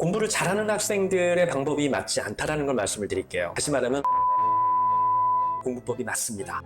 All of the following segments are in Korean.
공부를 잘하는 학생들의 방법이 맞지 않다라는 걸 말씀을 드릴게요. 다시 말하면 공부법이 맞습니다.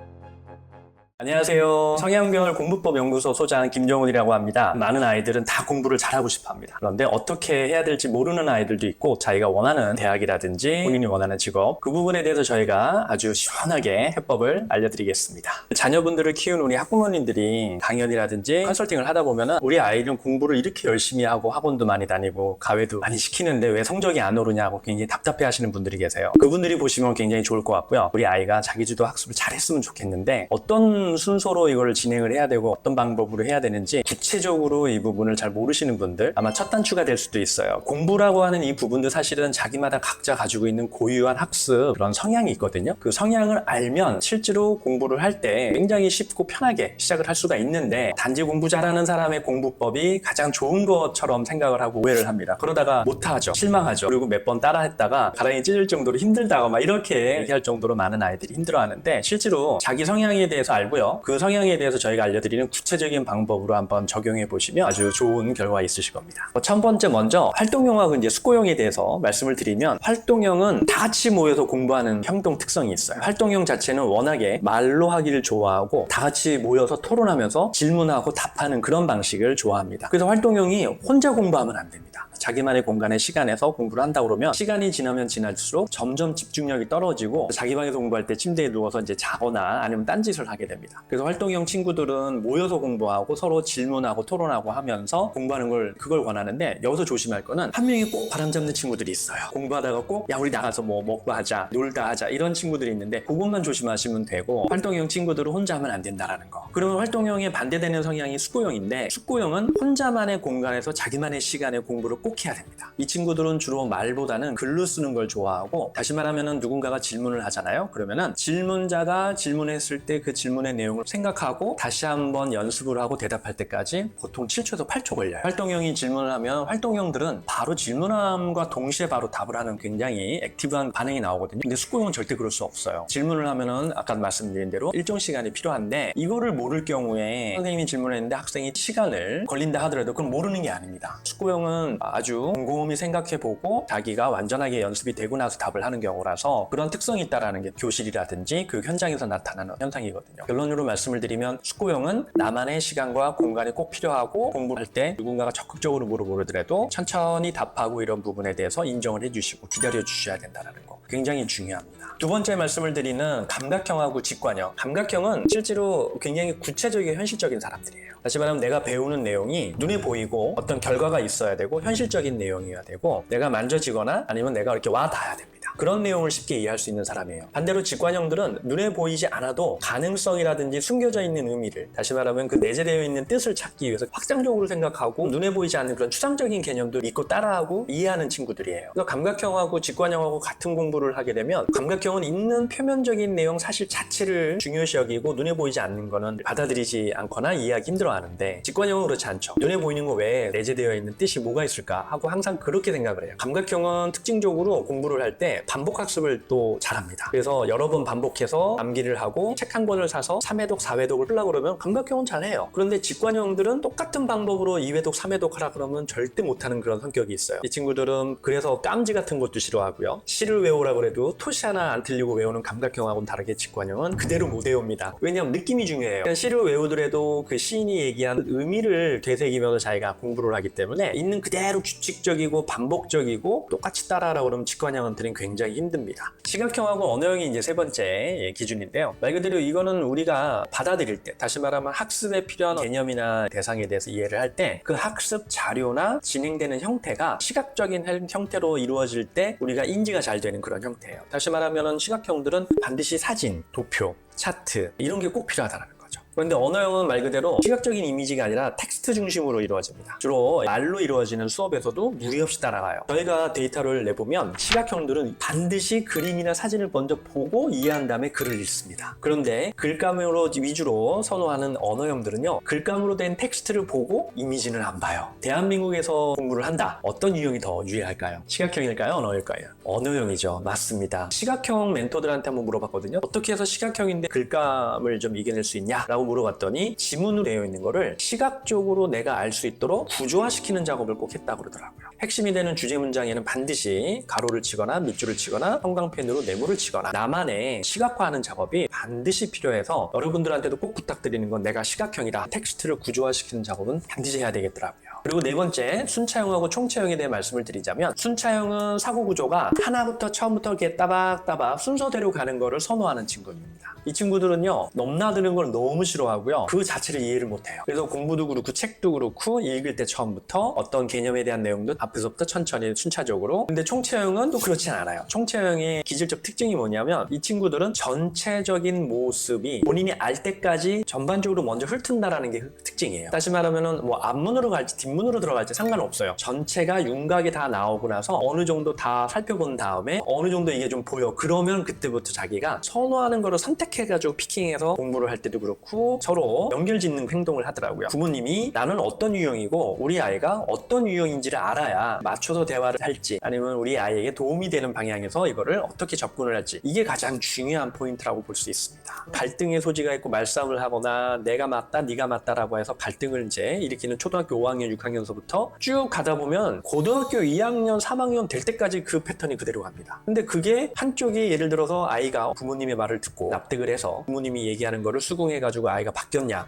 안녕하세요. 성향병을 공부법 연구소 소장 김정훈이라고 합니다. 많은 아이들은 다 공부를 잘하고 싶어 합니다. 그런데 어떻게 해야 될지 모르는 아이들도 있고 자기가 원하는 대학이라든지 본인이 원하는 직업, 그 부분에 대해서 저희가 아주 시원하게 해법을 알려드리겠습니다. 자녀분들을 키우는 우리 학부모님들이 강연이라든지 컨설팅을 하다 보면은 우리 아이는 공부를 이렇게 열심히 하고 학원도 많이 다니고 과외도 많이 시키는데 왜 성적이 안 오르냐고 굉장히 답답해 하시는 분들이 계세요. 그분들이 보시면 굉장히 좋을 것 같고요. 우리 아이가 자기주도 학습을 잘했으면 좋겠는데 어떤 순서로 이걸 진행을 해야 되고 어떤 방법으로 해야 되는지 구체적으로 이 부분을 잘 모르시는 분들 아마 첫 단추가 될 수도 있어요. 공부라고 하는 이 부분도 사실은 자기마다 각자 가지고 있는 고유한 학습 그런 성향이 있거든요. 그 성향을 알면 실제로 공부를 할 때 굉장히 쉽고 편하게 시작을 할 수가 있는데 단지 공부 잘하는 사람의 공부법이 가장 좋은 것처럼 생각을 하고 오해를 합니다. 그러다가 못하죠. 실망하죠. 그리고 몇 번 따라 했다가 가랑이 찢을 정도로 힘들다고 막 이렇게 얘기할 정도로 많은 아이들이 힘들어하는데 실제로 자기 성향에 대해서 알고요. 그 성향에 대해서 저희가 알려드리는 구체적인 방법으로 한번 적용해 보시면 아주 좋은 결과 있으실 겁니다. 첫 번째 먼저 활동형하고 이제 숙고형에 대해서 말씀을 드리면 활동형은 다 같이 모여서 공부하는 행동 특성이 있어요. 활동형 자체는 워낙에 말로 하기를 좋아하고 다 같이 모여서 토론하면서 질문하고 답하는 그런 방식을 좋아합니다. 그래서 활동형이 혼자 공부하면 안 됩니다. 자기만의 공간의 시간에서 공부를 한다 그러면 시간이 지나면 지날수록 점점 집중력이 떨어지고 자기 방에서 공부할 때 침대에 누워서 이제 자거나 아니면 딴짓을 하게 됩니다. 그래서 활동형 친구들은 모여서 공부하고 서로 질문하고 토론하고 하면서 공부하는 걸 그걸 권하는데 여기서 조심할 거는 한 명이 꼭 바람 잡는 친구들이 있어요. 공부하다가 꼭 야 우리 나가서 뭐 먹고 하자 놀다 하자 이런 친구들이 있는데 그것만 조심하시면 되고 활동형 친구들은 혼자 하면 안 된다라는 거. 그러면 활동형에 반대되는 성향이 숙고형인데 숙고형은 혼자만의 공간에서 자기만의 시간에 공부를 꼭 해야 됩니다. 이 친구들은 주로 말보다는 글로 쓰는 걸 좋아하고 다시 말하면은 누군가가 질문을 하잖아요. 그러면은 질문자가 질문했을 때 그 질문의 내용을 생각하고 다시 한번 연습을 하고 대답할 때까지 보통 7초에서 8초 걸려요. 활동형이 질문을 하면 활동형들은 바로 질문함과 동시에 바로 답을 하는 굉장히 액티브한 반응이 나오거든요. 근데 숙고형은 절대 그럴 수 없어요. 질문을 하면은 아까 말씀드린 대로 일정 시간이 필요한데 이거를 모를 경우에 선생님이 질문했는데 학생이 시간을 걸린다 하더라도 그건 모르는 게 아닙니다. 숙고형은 아주 곰곰이 생각해보고 자기가 완전하게 연습이 되고 나서 답을 하는 경우라서 그런 특성이 있다라는 게 교실이라든지 그 현장에서 나타나는 현상이거든요. 결론으로 말씀을 드리면 숙고형은 나만의 시간과 공간이 꼭 필요하고 공부할 때 누군가가 적극적으로 물어보더라도 천천히 답하고 이런 부분에 대해서 인정을 해주시고 기다려 주셔야 된다는 거 굉장히 중요합니다. 두 번째 말씀을 드리는 감각형하고 직관형. 감각형은 실제로 굉장히 구체적이고 현실적인 사람들이에요. 다시 말하면 내가 배우는 내용이 눈에 보이고 어떤 결과가 있어야 되고 현실적인 내용이어야 되고 내가 만져지거나 아니면 내가 이렇게 와 닿아야 됩니다. 그런 내용을 쉽게 이해할 수 있는 사람이에요. 반대로 직관형들은 눈에 보이지 않아도 가능성이라든지 숨겨져 있는 의미를 다시 말하면 그 내재되어 있는 뜻을 찾기 위해서 확장적으로 생각하고 눈에 보이지 않는 그런 추상적인 개념도 믿고 따라하고 이해하는 친구들이에요. 그래서 감각형하고 직관형하고 같은 공부를 하게 되면 감각형은 있는 표면적인 내용 사실 자체를 중요시 여기고 눈에 보이지 않는 거는 받아들이지 않거나 이해하기 힘들어하는데 직관형은 그렇지 않죠. 눈에 보이는 거 외에 내재되어 있는 뜻이 뭐가 있을까 하고 항상 그렇게 생각을 해요. 감각형은 특징적으로 공부를 할 때 반복학습을 또 잘합니다. 그래서 여러 번 반복해서 암기를 하고 책 한 권을 사서 3회독, 4회독을 하려고 그러면 감각형은 잘해요. 그런데 직관형들은 똑같은 방법으로 2회독, 3회독 하라 그러면 절대 못하는 그런 성격이 있어요. 이 친구들은 그래서 깜지 같은 것도 싫어하고요. 시를 외우라고 해도 토시 하나 안 틀리고 외우는 감각형하고는 다르게 직관형은 그대로 못 외웁니다. 왜냐하면 느낌이 중요해요. 그러니까 시를 외우더라도 그 시인이 얘기한 의미를 되새기면서 자기가 공부를 하기 때문에 있는 그대로 규칙적이고 반복적이고 똑같이 따라하라고 그러면 직관형한테는 굉장히 힘듭니다. 시각형하고 언어형이 이제 세 번째 기준인데요. 말 그대로 이거는 우리가 받아들일 때 다시 말하면 학습에 필요한 개념이나 대상에 대해서 이해를 할 때 그 학습 자료나 진행되는 형태가 시각적인 형태로 이루어질 때 우리가 인지가 잘 되는 그런 형태예요. 다시 말하면 시각형들은 반드시 사진, 도표, 차트 이런 게 꼭 필요하다는 거예요. 그런데 언어형은 말 그대로 시각적인 이미지가 아니라 텍스트 중심으로 이루어집니다. 주로 말로 이루어지는 수업에서도 무리 없이 따라가요. 저희가 데이터를 내보면 시각형들은 반드시 그림이나 사진을 먼저 보고 이해한 다음에 글을 읽습니다. 그런데 글감으로 위주로 선호하는 언어형들은요. 글감으로 된 텍스트를 보고 이미지는 안 봐요. 대한민국에서 공부를 한다. 어떤 유형이 더 유리할까요? 시각형일까요? 언어일까요? 언어형이죠. 맞습니다. 시각형 멘토들한테 한번 물어봤거든요. 어떻게 해서 시각형인데 글감을 좀 이겨낼 수 있냐? 라고 라고 물어봤더니 지문으로 되어 있는 거를 시각적으로 내가 알 수 있도록 구조화시키는 작업을 꼭 했다고 그러더라고요. 핵심이 되는 주제 문장에는 반드시 가로를 치거나 밑줄을 치거나 형광펜으로 네모를 치거나 나만의 시각화하는 작업이 반드시 필요해서 여러분들한테도 꼭 부탁드리는 건 내가 시각형이다. 텍스트를 구조화시키는 작업은 반드시 해야 되겠더라고요. 그리고 네 번째, 순차형하고 총차형에 대해 말씀을 드리자면 순차형은 사고 구조가 하나부터 처음부터 이렇게 따박따박 순서대로 가는 거를 선호하는 친구입니다. 이 친구들은요, 넘나드는 걸 너무 싫어하고요. 그 자체를 이해를 못해요. 그래서 공부도 그렇고 책도 그렇고 읽을 때 처음부터 어떤 개념에 대한 내용도 앞에서부터 천천히 순차적으로. 근데 총체형은 또 그렇진 않아요. 총체형의 기질적 특징이 뭐냐면 이 친구들은 전체적인 모습이 본인이 알 때까지 전반적으로 먼저 훑은다라는 게 특징이에요. 다시 말하면은 뭐 앞문으로 갈지 뒷문으로 들어갈지 상관없어요. 전체가 윤곽이 다 나오고 나서 어느 정도 다 살펴본 다음에 어느 정도 이게 좀 보여. 그러면 그때부터 자기가 선호하는 거를 선택해가지고 피킹해서 공부를 할 때도 그렇고 서로 연결짓는 행동을 하더라고요. 부모님이 나는 어떤 유형이고 우리 아이가 어떤 유형인지를 알아야 맞춰서 대화를 할지 아니면 우리 아이에게 도움이 되는 방향에서 이거를 어떻게 접근을 할지 이게 가장 중요한 포인트라고 볼 수 있습니다. 갈등의 소지가 있고 말싸움을 하거나 내가 맞다 네가 맞다라고 해서 갈등을 이제 일으키는 초등학교 5학년 6학년서부터 쭉 가다 보면 고등학교 2학년 3학년 될 때까지 그 패턴이 그대로 갑니다. 근데 그게 한쪽이 예를 들어서 아이가 부모님의 말을 듣고 납득을 해서 부모님이 얘기하는 거를 수긍해가지고 아이가 바뀌었냐,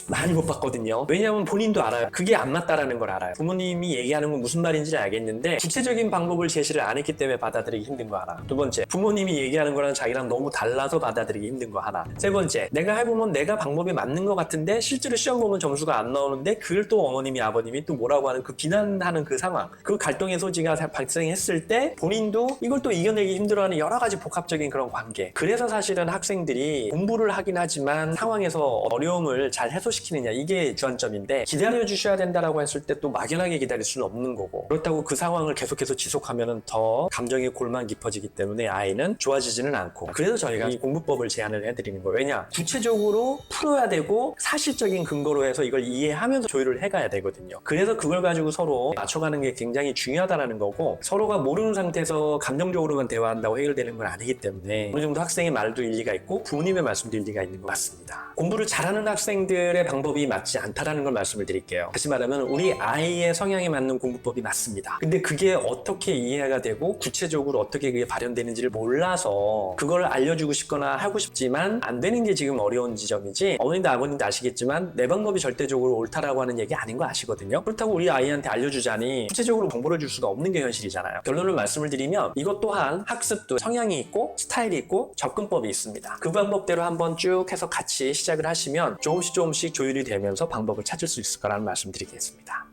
많이 못 봤거든요. 왜냐하면 본인도 알아요. 그게 안 맞다라는 걸 알아요. 부모님이 얘기하는 건 무슨 말인지를 알겠는데 구체적인 방법을 제시를 안 했기 때문에 받아들이기 힘든 거 하나. 두 번째, 부모님이 얘기하는 거랑 자기랑 너무 달라서 받아들이기 힘든 거 하나. 세 번째, 내가 해보면 내가 방법이 맞는 것 같은데 실제로 시험 보면 점수가 안 나오는데 그걸 또 어머님이 아버님이 또 뭐라고 하는 그 비난하는 그 상황, 그 갈등의 소지가 발생했을 때 본인도 이걸 또 이겨내기 힘들어하는 여러 가지 복합적인 그런 관계. 그래서 사실은 학생들이 공부를 하긴 하지만 상황에서 어려움을 잘 해소시키느냐 이게 주안점인데 기다려주셔야 된다라고 했을 때 또 막연하게 기다릴 수는 없는 거고 그렇다고 그 상황을 계속해서 지속하면 더 감정의 골만 깊어지기 때문에 아이는 좋아지지는 않고 그래서 저희가 이 공부법을 제안을 해드리는 거예요. 왜냐? 구체적으로 풀어야 되고 사실적인 근거로 해서 이걸 이해하면서 조율을 해가야 되거든요. 그래서 그걸 가지고 서로 맞춰가는 게 굉장히 중요하다는 거고 서로가 모르는 상태에서 감정적으로만 대화한다고 해결되는 건 아니기 때문에 어느 정도 학생의 말도 일리가 있고 부모님의 말씀도 일리가 있는 것 같습니다. 공부를 잘하는 학생들의 방법이 맞지 않다라는 걸 말씀을 드릴게요. 다시 말하면 우리 아이의 성향에 맞는 공부법이 맞습니다. 근데 그게 어떻게 이해가 되고 구체적으로 어떻게 그게 발현되는지를 몰라서 그걸 알려주고 싶거나 하고 싶지만 안 되는 게 지금 어려운 지점이지 어머님도 아버님도 아시겠지만 내 방법이 절대적으로 옳다라고 하는 얘기 아닌 거 아시거든요. 그렇다고 우리 아이한테 알려주자니 구체적으로 정보를 줄 수가 없는 게 현실이잖아요. 결론을 말씀을 드리면 이것 또한 학습도 성향이 있고 스타일이 있고 접근법이 있습니다. 그 방법대로 한번 쭉 해서 같이 시작을 하시면 조금씩 조율이 되면서 방법을 찾을 수 있을 거라는 말씀 드리겠습니다.